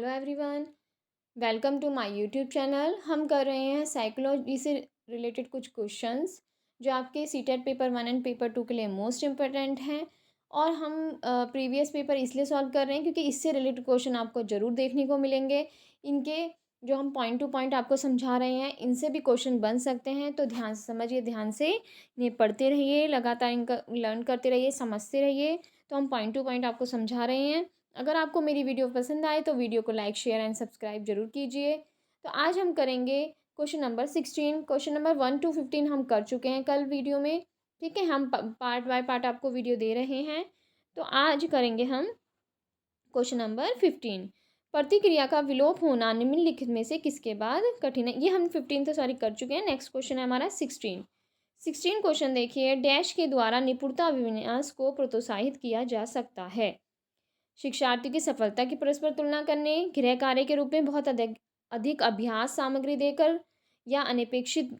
Hello everyone, welcome to my YouTube channel. हम कर रहे हैं साइकोलॉजी से रिलेटेड कुछ क्वेश्चंस जो आपके सीटेट पेपर 1 एंड पेपर 2 के लिए मोस्ट इम्पोर्टेंट हैं। और हम प्रीवियस पेपर इसलिए सॉल्व कर रहे हैं क्योंकि इससे रिलेटेड क्वेश्चन आपको ज़रूर देखने को मिलेंगे। इनके जो हम पॉइंट टू पॉइंट आपको समझा रहे हैं इनसे भी क्वेश्चन बन सकते हैं, तो ध्यान से समझिए, ध्यान से इन्हें पढ़ते रहिए, लगातार इनका लर्न करते रहिए, समझते रहिए। तो हम पॉइंट टू पॉइंट आपको समझा रहे हैं। अगर आपको मेरी वीडियो पसंद आए तो वीडियो को लाइक शेयर एंड सब्सक्राइब जरूर कीजिए। तो आज हम करेंगे question number 16। Question number 1 to 15 हम कर चुके हैं कल वीडियो में। ठीक है, हम पार्ट बाय पार्ट आपको वीडियो दे रहे हैं। तो आज करेंगे हम क्वेश्चन नंबर 15। प्रतिक्रिया का विलोप होना निम्नलिखित में से किसके बाद कठिन है। ये हम 15 तो सॉरी कर चुके हैं। नेक्स्ट क्वेश्चन है हमारा 16 क्वेश्चन देखिए। डैश के द्वारा निपुणता अभिविन्यास को प्रोत्साहित किया जा सकता है। शिक्षार्थी की सफलता की परस्पर तुलना करने, गृह कार्य के रूप में बहुत अधिक अधिक अभ्यास सामग्री देकर या अनपेक्षित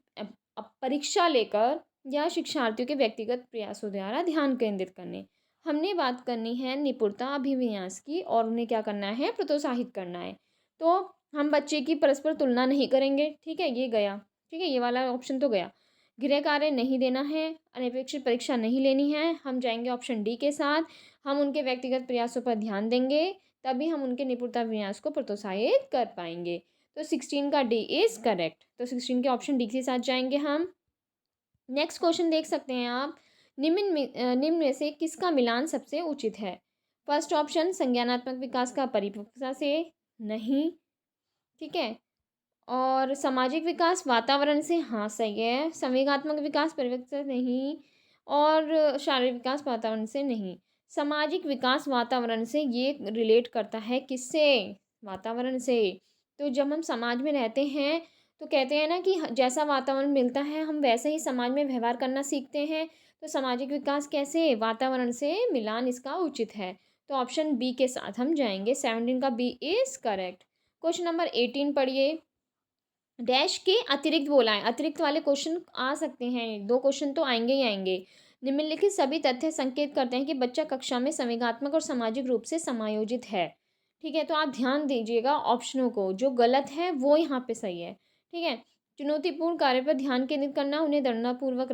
परीक्षा लेकर, या शिक्षार्थियों के व्यक्तिगत प्रयासों द्वारा ध्यान केंद्रित करने। हमने बात करनी है निपुणता अभिविन्यास की और उन्हें क्या करना है, प्रोत्साहित करना है। तो हम बच्चे की परस्पर तुलना नहीं करेंगे। ठीक है, ये गया। ठीक है, ये वाला ऑप्शन तो गया। गृह कार्य नहीं देना है, अनपेक्षित परीक्षा नहीं लेनी है। हम जाएंगे ऑप्शन डी के साथ। हम उनके व्यक्तिगत प्रयासों पर ध्यान देंगे, तभी हम उनके निपुणता विन्यास को प्रोत्साहित कर पाएंगे। तो 16 का डी इज करेक्ट। तो 16 के ऑप्शन डी के साथ जाएंगे हम। नेक्स्ट क्वेश्चन देख सकते हैं आप। निम्न में से किसका मिलान सबसे उचित है। फर्स्ट ऑप्शन संज्ञानात्मक विकास का परिपक्वता से नहीं। ठीक है, और सामाजिक विकास वातावरण से, हाँ सही है। संवेगात्मक विकास परिपक्वता से नहीं, और शारीरिक विकास वातावरण से नहीं। सामाजिक विकास वातावरण से, ये रिलेट करता है किससे, वातावरण से। तो जब हम समाज में रहते हैं तो कहते हैं ना कि जैसा वातावरण मिलता है हम वैसे ही समाज में व्यवहार करना सीखते हैं। तो सामाजिक विकास कैसे, वातावरण से मिलान इसका उचित है। तो ऑप्शन बी के साथ हम जाएंगे। 17 का B is correct. Question number 18 पढ़िए। डैश के अतिरिक्त बोला है। अतिरिक्त वाले क्वेश्चन आ सकते हैं, 2 क्वेश्चन तो आएंगे ही आएंगे। निम्नलिखित सभी तथ्य संकेत करते हैं कि बच्चा कक्षा में संवेगात्मक और सामाजिक रूप से समायोजित है। ठीक है, तो आप ध्यान दीजिएगा ऑप्शनों को, जो गलत है वो यहाँ पे सही है। ठीक है, चुनौतीपूर्ण कार्य पर ध्यान केंद्रित करना, उन्हें दृढ़तापूर्वक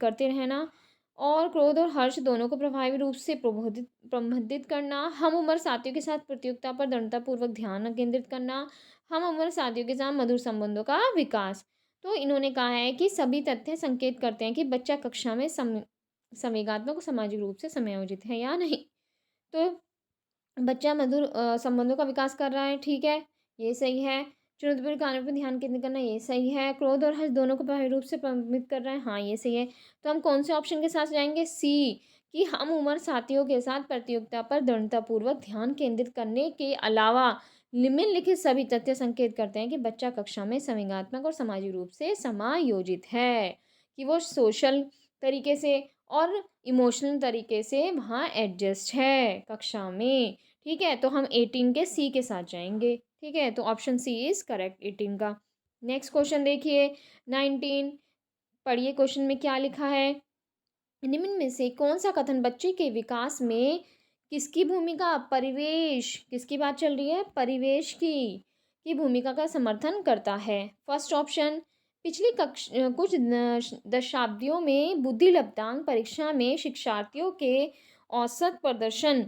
करते रहना, और क्रोध और हर्ष दोनों को प्रभावी रूप से प्रबंधित करना, हम उम्र साथियों के साथ प्रतियोगिता पर दृढ़तापूर्वक ध्यान केंद्रित करना, हम उम्र साथियों के साथ मधुर संबंधों का विकास। तो इन्होंने कहा है कि सभी तथ्य संकेत करते हैं कि बच्चा कक्षा में संवेगात्मक और सामाजिक रूप से समायोजित है या नहीं। तो बच्चा मधुर संबंधों का विकास कर रहा है। ठीक है, ये सही है। चुनौतीपूर्ण कार्यों पर ध्यान केंद्रित करना, ये सही है। क्रोध और हर्ष दोनों को प्रभावी रूप से प्रभावित कर रहा है, हाँ ये सही है। तो हम कौन से ऑप्शन के साथ जाएंगे, सी, कि हम उम्र साथियों के साथ प्रतियोगिता पर दृढ़तापूर्वक ध्यान केंद्रित करने के अलावा निम्नलिखित सभी तथ्य संकेत करते हैं कि बच्चा कक्षा में संवेगात्मक और सामाजिक रूप से समायोजित है, कि वो सोशल तरीके से और इमोशनल तरीके से वहाँ एडजस्ट है कक्षा में। ठीक है, तो हम 18 के सी के साथ जाएंगे। ठीक है, तो ऑप्शन सी इज करेक्ट 18 का। नेक्स्ट क्वेश्चन देखिए 19। पढ़िए क्वेश्चन में क्या लिखा है। निम्न में से कौन सा कथन बच्चे के विकास में किसकी भूमिका, परिवेश, किसकी बात चल रही है, परिवेश की भूमिका का समर्थन करता है। फर्स्ट ऑप्शन, पिछली कुछ दशाब्दियों में बुद्धि लब्धांक परीक्षा में शिक्षार्थियों के औसत प्रदर्शन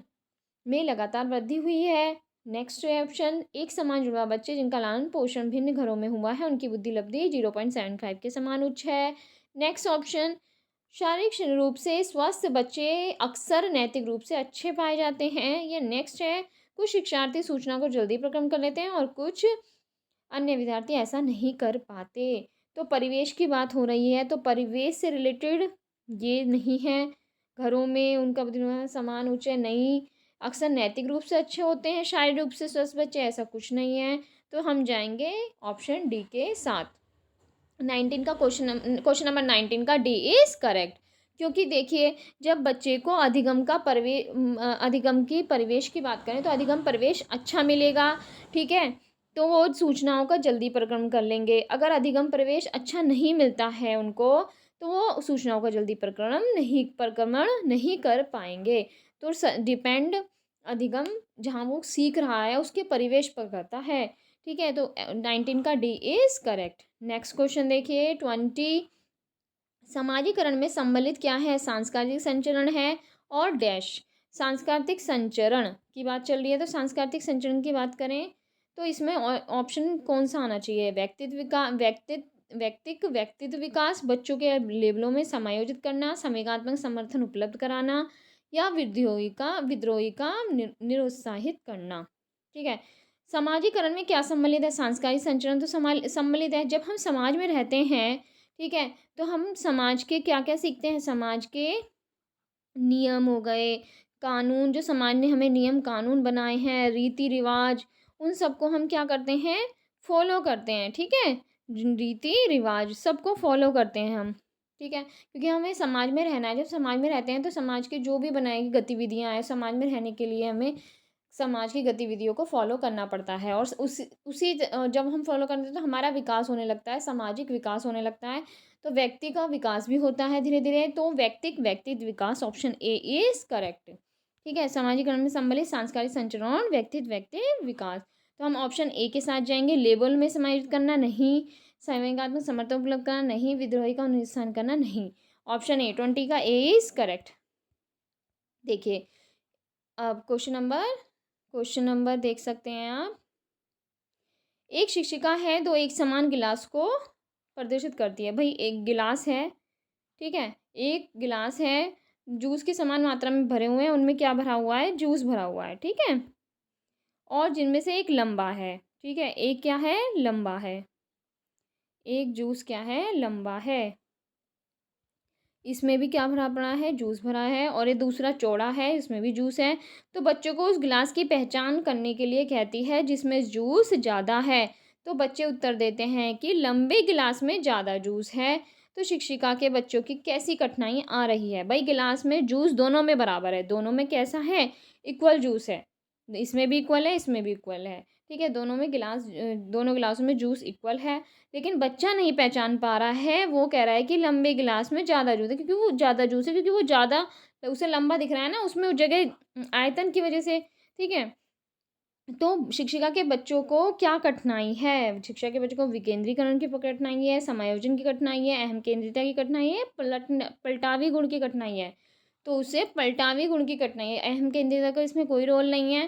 में लगातार वृद्धि हुई है। नेक्स्ट ऑप्शन, एक समान जुड़वा बच्चे जिनका लालन पोषण भिन्न घरों में हुआ है उनकी बुद्धि लब्धि 0.75 के समान उच्च है। नेक्स्ट ऑप्शन, शारीरिक रूप से स्वस्थ बच्चे अक्सर नैतिक रूप से अच्छे पाए जाते हैं। या नेक्स्ट है, कुछ शिक्षार्थी सूचना को जल्दी प्रक्रम कर लेते हैं और कुछ अन्य विद्यार्थी ऐसा नहीं कर पाते। तो परिवेश की बात हो रही है, तो परिवेश से रिलेटेड ये नहीं है। घरों में उनका बुद्धिमान समान उच्च नहीं, अक्सर नैतिक रूप से अच्छे होते हैं, शारीरिक रूप से स्वस्थ बच्चे ऐसा कुछ नहीं है। तो हम जाएंगे ऑप्शन डी के साथ। 19 का क्वेश्चन नंबर 19 का डी इज करेक्ट। क्योंकि देखिए, जब बच्चे को अधिगम की परिवेश की बात करें तो अधिगम परिवेश अच्छा मिलेगा। ठीक है, तो वो सूचनाओं का जल्दी प्रक्रम कर लेंगे। अगर अधिगम परिवेश अच्छा नहीं मिलता है उनको, तो वो सूचनाओं का जल्दी प्रक्रमण नहीं कर पाएंगे। तो डिपेंड अधिगम जहाँ वो सीख रहा है उसके परिवेश पर करता है। ठीक है, तो 19 का D is correct. Next question देखिए 20। समाजीकरण में सम्मिलित क्या है? सांस्कृतिक संचरण है और डैश। सांस्कृतिक संचरण की बात चल रही है, तो सांस्कृतिक संचरण की बात करें तो इसमें ऑप्शन कौन सा आना चाहिए? व्यक्तित्व विकास, बच्चों के लेवलों में समायोजित करना, संवेगात्मक समर्थन उपलब्ध कराना, या विद्रोही का निरुत्साहित करना। ठीक है, समाजीकरण में क्या सम्मिलित है? सांस्कृतिक संचरण तो सम्मिलित है। जब हम समाज में रहते हैं, ठीक है, तो हम समाज के क्या क्या सीखते हैं? समाज के नियम हो गए, कानून, जो समाज ने हमें नियम कानून बनाए हैं, रीति रिवाज, उन सबको हम क्या करते हैं? फॉलो करते हैं। ठीक है, रीति रिवाज सबको फॉलो करते हैं हम। ठीक है, क्योंकि हमें समाज में रहना है। जब समाज में रहते हैं तो समाज की जो भी बनाई गई गतिविधियाँ हैं, समाज में रहने के लिए हमें समाज की गतिविधियों को फॉलो करना पड़ता है। और जब हम फॉलो करते हैं तो हमारा विकास होने लगता है, सामाजिक विकास होने लगता है, तो व्यक्ति का विकास भी होता है धीरे धीरे। तो व्यक्तित्व विकास, ऑप्शन ए इज करेक्ट। ठीक है, समाजीकरण में सम्मिलित सांस्कृतिक संचरण और व्यक्तित्व विकास। तो हम ऑप्शन ए के साथ जाएंगे। लेबल में समायोजित करना नहीं, संवेगात्मक समर्थन उपलब्ध करना नहीं, विद्रोही का निशान करना नहीं। ऑप्शन ए 20 का ए इज करेक्ट। देखिए अब क्वेश्चन नंबर देख सकते हैं आप। एक शिक्षिका है तो एक समान गिलास को प्रदर्शित करती है। भाई एक गिलास है, ठीक है, एक गिलास है, जूस की समान मात्रा में भरे हुए हैं, उनमें क्या भरा हुआ है? जूस भरा हुआ है। ठीक है, और जिनमें से एक लंबा है। ठीक है, एक क्या है? लंबा है। एक जूस क्या है? लंबा है। इसमें भी क्या भरा पड़ा है? जूस भरा है। और ये दूसरा चौड़ा है, इसमें भी जूस है। तो बच्चों को उस गिलास की पहचान करने के लिए कहती है जिसमें जूस ज़्यादा है। तो बच्चे उत्तर देते हैं कि लंबे गिलास में ज़्यादा जूस है। तो शिक्षिका के बच्चों की कैसी कठिनाई आ रही है? भाई गिलास में जूस दोनों में बराबर है, दोनों में कैसा है? इक्वल जूस है। इसमें भी इक्वल है, इसमें भी इक्वल है। ठीक है, दोनों गिलासों में जूस इक्वल है। लेकिन बच्चा नहीं पहचान पा रहा है, वो कह रहा है कि लंबे गिलास में ज़्यादा जूस है, क्योंकि वो ज़्यादा जूस है, क्योंकि वो ज़्यादा उसे लंबा दिख रहा है ना, उसमें जगह आयतन की वजह से। ठीक है, तो शिक्षिका के बच्चों को क्या कठिनाई है? शिक्षा के बच्चों को विकेंद्रीकरण की कठिनाई है, समायोजन की कठिनाई है, अहम केंद्रिता की कठिनाई है, पलटावी गुण की कठिनाई है। तो उसे पलटावी गुण की कठिनाई है। अहम केंद्रिता का इसमें कोई रोल नहीं है,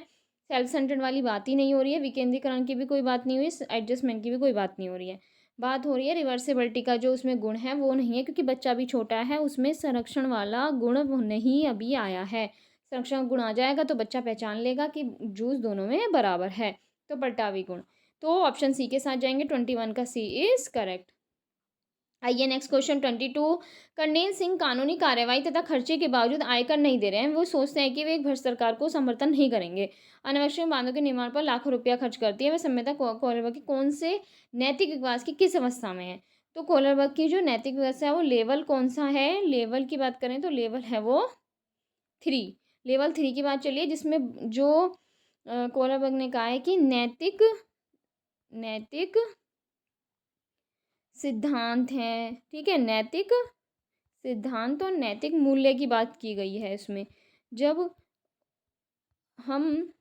सेल्फ सेंटर्ड वाली बात ही नहीं हो रही है, विकेंद्रीकरण की भी कोई बात नहीं हुई, एडजस्टमेंट की भी कोई बात नहीं हो रही है। बात हो रही है रिवर्सिबिलिटी का, जो उसमें गुण है वो नहीं है, क्योंकि बच्चा भी छोटा है, उसमें संरक्षण वाला गुण नहीं अभी आया है। संरक्षण गुण आ जाएगा तो बच्चा पहचान लेगा कि जूस दोनों में बराबर है। तो पलटावी गुण। तो ऑप्शन सी के साथ जाएंगे, 21 का सी इज करेक्ट। आइए नेक्स्ट क्वेश्चन 22। कर्नेल सिंह कानूनी कार्यवाही तथा खर्चे के बावजूद आयकर नहीं दे रहे हैं। वो सोचते हैं कि वे एक भ्रष्ट सरकार को समर्थन नहीं करेंगे, अनावश्यक बांधों के निर्माण पर लाखों रुपया खर्च करती है। वह सभ्यता कोलरबर्ग की कौन से नैतिक विकास की किस अवस्था में है? तो कोलरबर्ग की जो नैतिक व्यवस्था है वो लेवल कौन सा है? लेवल की बात करें तो लेवल है वो 3। लेवल 3 की बात चलिए, जिसमें जो कोलरबर्ग ने कहा है कि नैतिक सिद्धांत हैं। ठीक है, नैतिक सिद्धांत और नैतिक मूल्य की बात की गई है इसमें। जब हम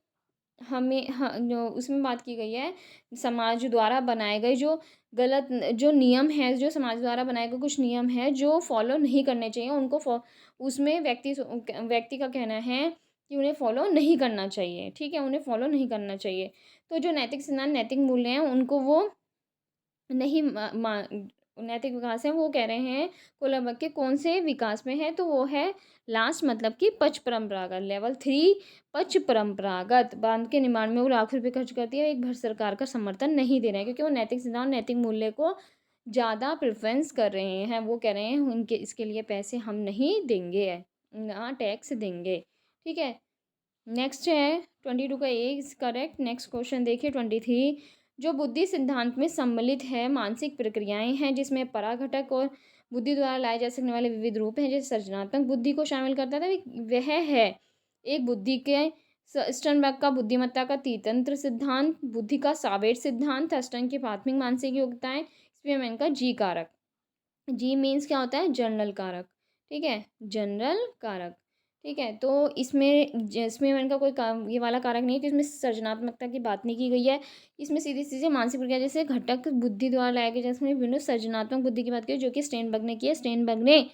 जो उसमें बात की गई है, समाज द्वारा बनाए गए जो गलत जो नियम है, जो समाज द्वारा बनाए गए कुछ नियम है जो फॉलो नहीं करने चाहिए, उनको उसमें व्यक्ति का कहना है कि उन्हें फॉलो नहीं करना चाहिए। ठीक है, उन्हें फॉलो नहीं करना चाहिए। तो जो नैतिक सिद्धांत नैतिक मूल्य हैं उनको वो नहीं नैतिक विकास है, वो कह रहे हैं कोलंबक के कौन से विकास में है? तो वो है लास्ट, मतलब कि पच परंपरागत। लेवल 3 पच परंपरागत बांध के निर्माण में वो लाख रुपए खर्च करती है, एक भारत सरकार का समर्थन नहीं दे रहे हैं, क्योंकि वो नैतिक सिद्धांत नैतिक मूल्य को ज़्यादा प्रेफरेंस कर रहे हैं। वो कह रहे हैं उनके इसके लिए पैसे हम नहीं देंगे, ना टैक्स देंगे। ठीक है, नेक्स्ट है 22 का ए इज करेक्ट। नेक्स्ट क्वेश्चन देखिए 23। जो बुद्धि सिद्धांत में सम्मिलित है मानसिक प्रक्रियाएं हैं जिसमें पराघटक और बुद्धि द्वारा लाए जा सकने वाले विविध रूप हैं, जैसे सृजनात्मक बुद्धि को शामिल करता था, वह है एक बुद्धि के स्टर्नबर्ग का बुद्धिमत्ता का तीतंत्र सिद्धांत, बुद्धि का सावेर सिद्धांत, स्टर्न की प्राथमिक मानसिक योग्यताएं, स्पीयरमैन का जी कारक। जी मीन्स क्या होता है? जनरल कारक। ठीक है, जनरल कारक। ठीक है, तो इसमें मैंने कहा कोई काम ये वाला कारक नहीं है कि इसमें सृजनात्मकता की बात नहीं की गई है। इसमें सीधी-सीधी मानसिक प्रक्रिया जैसे घटक बुद्धि द्वारा लाया गया, जिसमें विभिन्न सृजनात्मक बुद्धि की बात की, जो कि स्टेनबर्ग ने की है। स्टेनबर्ग ने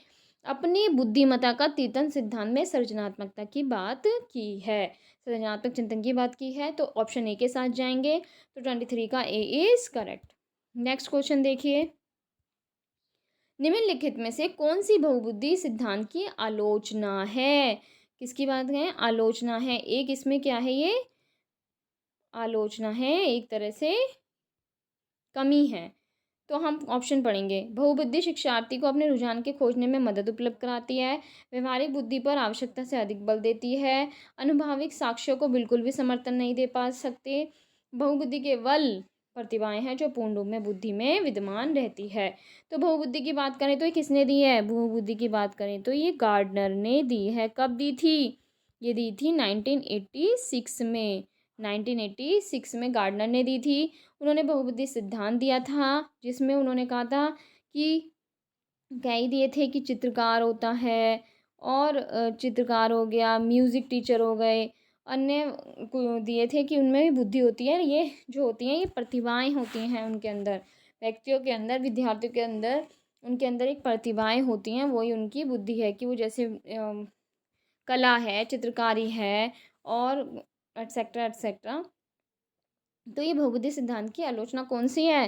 अपनी बुद्धिमत्ता का तीतन सिद्धांत में सृजनात्मकता की बात की है, सृजनात्मक चिंतन की बात की है। तो ऑप्शन ए के साथ जाएँगे, तो 23 का A is correct. Next question देखिए, निम्नलिखित में से कौन सी बहुबुद्धि सिद्धांत की आलोचना है? किसकी बात है? आलोचना है। एक इसमें क्या है ये? आलोचना है, एक तरह से कमी है। तो हम ऑप्शन पढ़ेंगे। बहुबुद्धि शिक्षार्थी को अपने रुझान के खोजने में मदद उपलब्ध कराती है, व्यवहारिक बुद्धि पर आवश्यकता से अधिक बल देती है, अनुभाविक साक्ष्यों को बिल्कुल भी समर्थन नहीं दे पा सकते, बहुबुद्धि केवल प्रतिभाएं हैं जो पूर्ण रूप में बुद्धि में विद्यमान रहती है। तो बहुबुद्धि की बात करें तो ये किसने दी है? बहुबुद्धि की बात करें तो ये गार्डनर ने दी है। कब दी थी? ये दी थी 1986 में। 1986 में गार्डनर ने दी थी। उन्होंने बहुबुद्धि सिद्धांत दिया था, जिसमें उन्होंने कहा था कि क्या ही दिए थे कि चित्रकार होता है, और चित्रकार हो गया, म्यूज़िक टीचर हो गए, अन्य को दिए थे कि उनमें भी बुद्धि होती है। ये जो होती हैं ये प्रतिभाएं होती हैं उनके अंदर, व्यक्तियों के अंदर, विद्यार्थियों के अंदर, उनके अंदर एक प्रतिभाएं होती हैं, वही उनकी बुद्धि है कि वो जैसे कला है, चित्रकारी है, और एटसेट्रा एटसेट्रा। तो ये बहुबुद्धि सिद्धांत की आलोचना कौन सी है?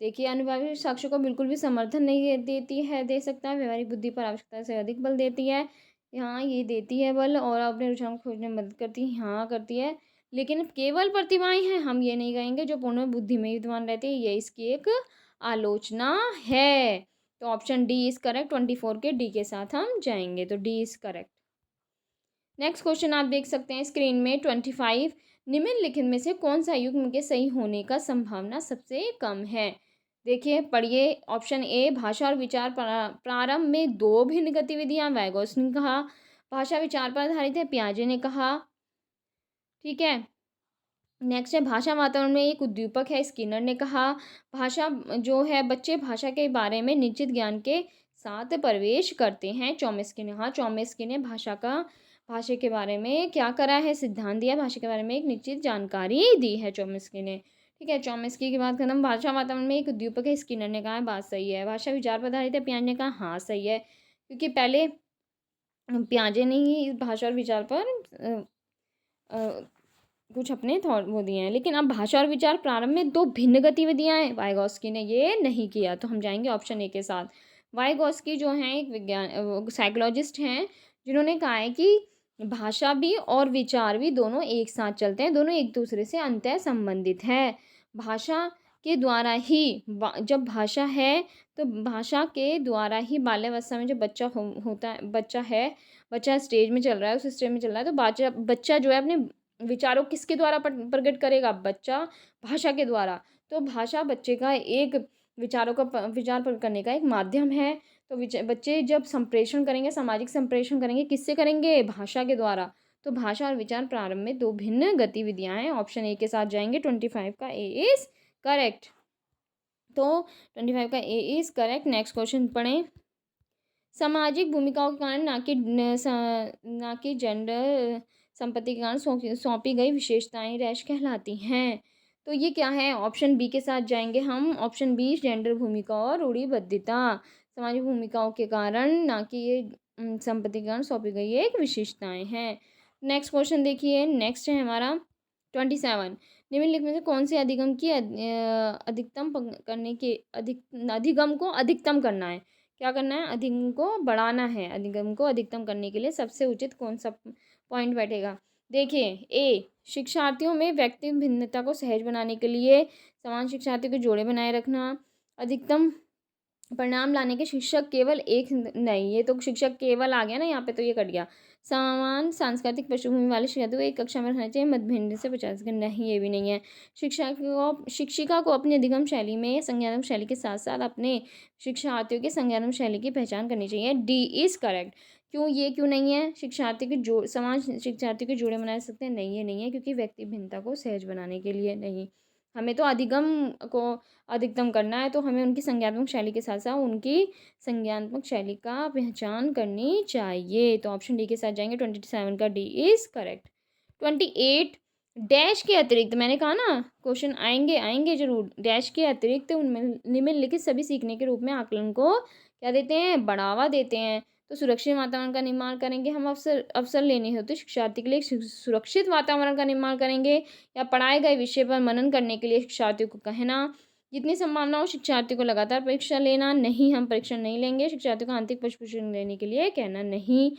देखिए, अनुभवी साक्ष्य को बिल्कुल भी समर्थन नहीं देती है, दे सकता है, व्यवहारिक बुद्धि पर आवश्यकता से अधिक बल देती है। यहाँ ये देती है बल, और अपने रुझान को खोजने में मदद करती है, हाँ करती है। लेकिन केवल प्रतिभाएं हैं, हम ये नहीं कहेंगे, जो पूर्ण बुद्धि में विद्वान रहती है, ये इसकी एक आलोचना है। तो ऑप्शन डी इज करेक्ट। 24 के डी के साथ हम जाएंगे, तो D is correct. Next question आप देख सकते हैं स्क्रीन में 25। निम्नलिखित में से कौन सा युग्म के सही होने का संभावना सबसे कम है? देखिए, पढ़िए। ऑप्शन ए, भाषा और विचार प्रारंभ में दो भिन्न गतिविधियां, वैगोस ने कहा। भाषा विचार पर आधारित है, पियाजे ने कहा। ठीक है, नेक्स्ट है भाषा वातावरण में एक उद्दीपक है, स्किनर ने कहा। भाषा जो है, बच्चे भाषा के बारे में निश्चित ज्ञान के साथ प्रवेश करते हैं, चॉम्स्की ने। हाँ, चॉम्स्की ने भाषा के बारे में क्या करा है? सिद्धांत दिया, भाषा के बारे में एक निश्चित जानकारी दी है चॉम्स्की ने। ठीक है, चॉम्स्की की बात खत्म। भाषा वातावरण में एक उद्दीपक है, स्किनर ने कहा है, बात सही है। भाषा विचार पर आधारित है, पियाजे ने कहा हाँ सही है, क्योंकि पहले पियाजे ने ही इस भाषा और विचार पर कुछ अपने थॉट वो दिए हैं। लेकिन अब भाषा और विचार प्रारंभ में दो भिन्न गतिविधियां हैं, वाइगॉस्की ने ये नहीं किया, तो हम जाएंगे ऑप्शन ए के साथ। वाइगॉस्की जो हैं एक साइकोलॉजिस्ट हैं, जिन्होंने कहा है कि भाषा भी और विचार भी दोनों एक साथ चलते हैं, दोनों एक दूसरे से अंतः संबंधित है। भाषा के द्वारा ही जब भाषा है, तो भाषा के द्वारा ही बाल्यावस्था में जब होता है, बच्चा स्टेज में चल रहा है, उस स्टेज में चल रहा है, तो बच्चा जो है अपने विचारों किसके द्वारा प्रकट करेगा? बच्चा भाषा के द्वारा। तो भाषा बच्चे का एक विचारों का विचार प्रकट करने का एक माध्यम है। तो बच्चे जब संप्रेषण करेंगे, सामाजिक संप्रेषण करेंगे, किससे करेंगे? भाषा के द्वारा। तो भाषा और विचार प्रारंभ में दो भिन्न गतिविधियां हैं, ऑप्शन ए के साथ जाएंगे। 25 का ए इज करेक्ट। तो 25 का ए इज करेक्ट। नेक्स्ट क्वेश्चन पढ़ें। सामाजिक भूमिकाओं के कारण ना कि जेंडर संपत्ति के कारण सौंपी गई विशेषताएं रैश कहलाती हैं। तो ये क्या है? ऑप्शन बी के साथ जाएंगे हम। ऑप्शन बी, जेंडर भूमिका और रूढ़िबद्धता। सामाजिक भूमिकाओं के कारण, ना कि ये संपत्ति के कारण सौंपी गई एक विशेषताएं हैं। नेक्स्ट क्वेश्चन देखिए। नेक्स्ट है हमारा 27। निम्नलिखित में से कौन से अधिगम की अधिगम को अधिकतम करना है? क्या करना है? अधिगम को बढ़ाना है। अधिगम को अधिकतम करने के लिए सबसे उचित कौन सा पॉइंट बैठेगा? देखिए, ए, शिक्षार्थियों में व्यक्ति भिन्नता को सहज बनाने के लिए समान शिक्षार्थियों के जोड़े बनाए रखना। अधिकतम परिणाम लाने के शिक्षक केवल एक नहीं, ये तो शिक्षक केवल आ गया ना यहाँ पे, तो ये कट गया। समान सांस्कृतिक पृष्ठभूमि वाले शिक्षार्थियों को एक कक्षा में रहना चाहिए, मतभिन्न से 50 नहीं, ये भी नहीं है। शिक्षिका को अपनी अधिगम शैली में संज्ञानात्मक शैली के साथ साथ अपने शिक्षार्थियों की संज्ञानात्मक शैली की पहचान करनी चाहिए। D is correct. क्यों नहीं है? समान शिक्षार्थियों के जोड़े बना सकते हैं, नहीं, ये नहीं है, क्योंकि व्यक्ति भिन्नता को सहज बनाने के लिए नहीं। हमें तो अधिगम को अधिकतम करना है, तो हमें उनकी संज्ञानात्मक शैली के साथ साथ उनकी संज्ञानात्मक शैली का पहचान करनी चाहिए। तो ऑप्शन डी के साथ जाएंगे, 27 का डी इज़ करेक्ट। 28 डैश के अतिरिक्त, मैंने कहा ना क्वेश्चन आएंगे आएंगे जरूर, डैश के अतिरिक्त उनमें निम्नलिखित सभी सीखने के रूप में आकलन को क्या देते हैं, बढ़ावा देते हैं। तो सुरक्षित वातावरण का निर्माण करेंगे हम, अवसर अवसर लेने होते शिक्षार्थी के लिए सुरक्षित वातावरण का निर्माण करेंगे, या पढ़ाए गए विषय पर मनन करने के लिए शिक्षार्थियों को कहना, जितनी संभावना हो शिक्षार्थियों को लगातार परीक्षा लेना, नहीं हम परीक्षा नहीं लेंगे, शिक्षार्थियों को आंतरिक प्रशिक्षण लेने के लिए कहना नहीं।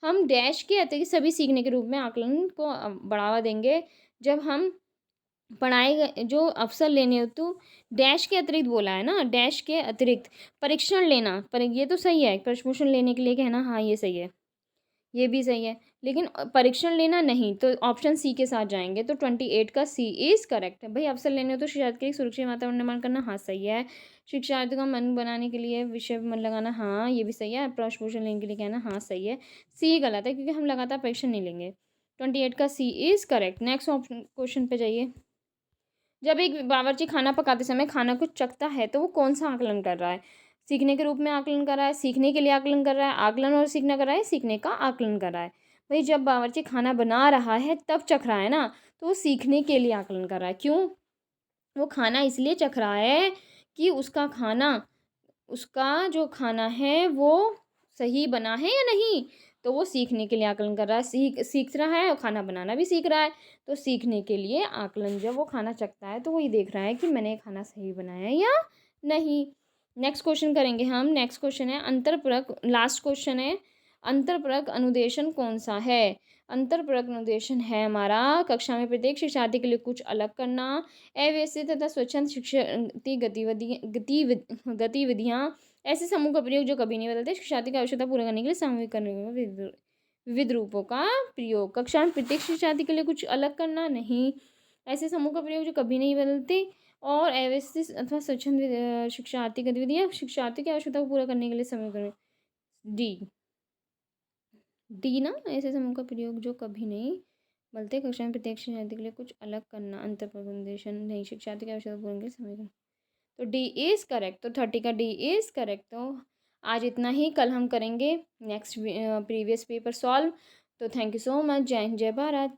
हम डैश के अतिरिक्त सभी सीखने के रूप में आकलन को बढ़ावा देंगे जब हम पढ़ाए गए जो अवसर लेने हो, तो डैश के अतिरिक्त बोला है ना, डैश के अतिरिक्त परीक्षण लेना, पर ये तो सही है, प्रश्न लेने के लिए कहना, हाँ ये सही है, ये भी सही है, लेकिन परीक्षण लेना नहीं, तो ऑप्शन सी के साथ जाएंगे। तो 28 का सी इज़ करेक्ट है। भाई अवसर लेने हो तो शिक्षार्थी के लिए सुरक्षित वातावरण निर्माण करना, हाँ सही है। शिक्षार्थी का मन बनाने के लिए विषय पर मन लगाना, हाँ ये भी सही है। प्रश्न लेने के लिए कहना, हाँ सही है। सी गलत है क्योंकि हम लगातार परीक्षण नहीं लेंगे। 28 का C is correct. Next option question पे जाइए। जब एक बावर्ची खाना पकाते समय खाना को चखता है तो वो कौन सा आकलन कर रहा है? सीखने के रूप में आकलन कर रहा है, सीखने के लिए आकलन कर रहा है, आकलन और सीखना कर रहा है, सीखने का आकलन कर रहा है। भाई जब बावर्ची खाना बना रहा है तब चख रहा है ना, तो वो सीखने के लिए आकलन कर रहा है। क्यों? वो खाना इसलिए चख रहा है कि उसका जो खाना है वो सही बना है या नहीं, तो वो सीखने के लिए आकलन कर रहा है, सीख रहा है और खाना बनाना भी सीख रहा है। तो सीखने के लिए आकलन, जब वो खाना चखता है तो वो ये देख रहा है कि मैंने खाना सही बनाया या नहीं। नेक्स्ट क्वेश्चन करेंगे हम। नेक्स्ट क्वेश्चन है अंतरपरक, लास्ट क्वेश्चन है, अंतरपरक अनुदेशन कौन सा है? अंतरपरक अनुदेशन है हमारा कक्षा में प्रत्येक शिक्षार्थी के लिए कुछ अलग करना, अव्यवस्थित तथा स्वच्छंद शिक्षार्थी गतिविधियाँ, ऐसे समूह का प्रयोग जो कभी नहीं बदलते, शिक्षार्थी की आवश्यकता पूरा करने के लिए सामूहिक करने में विविध रूपों का प्रयोग। कक्षा में प्रत्येक शिक्षार्थी के लिए कुछ अलग करना, नहीं। ऐसे समूह का प्रयोग जो कभी नहीं बदलते, और अव्यवस्थित अथवा स्वच्छंद शिक्षार्थी गतिविधियाँ, शिक्षार्थी की आवश्यकता को पूरा करने के लिए समय करने। डी, डी ना, ऐसे समूह का प्रयोग जो कभी नहीं बदलते, कक्षा में प्रत्येक शिक्षार्थी के लिए कुछ अलग करना, अंतर प्रबंधन नहीं, शिक्षार्थी की आवश्यकता पूरा करने के लिए समय करना। तो डी इज़ करेक्ट। तो 30 का डी इज़ करेक्ट। तो आज इतना ही, कल हम करेंगे नेक्स्ट प्रीवियस पेपर सॉल्व। तो थैंक यू सो मच। जय हिंद, जय भारत।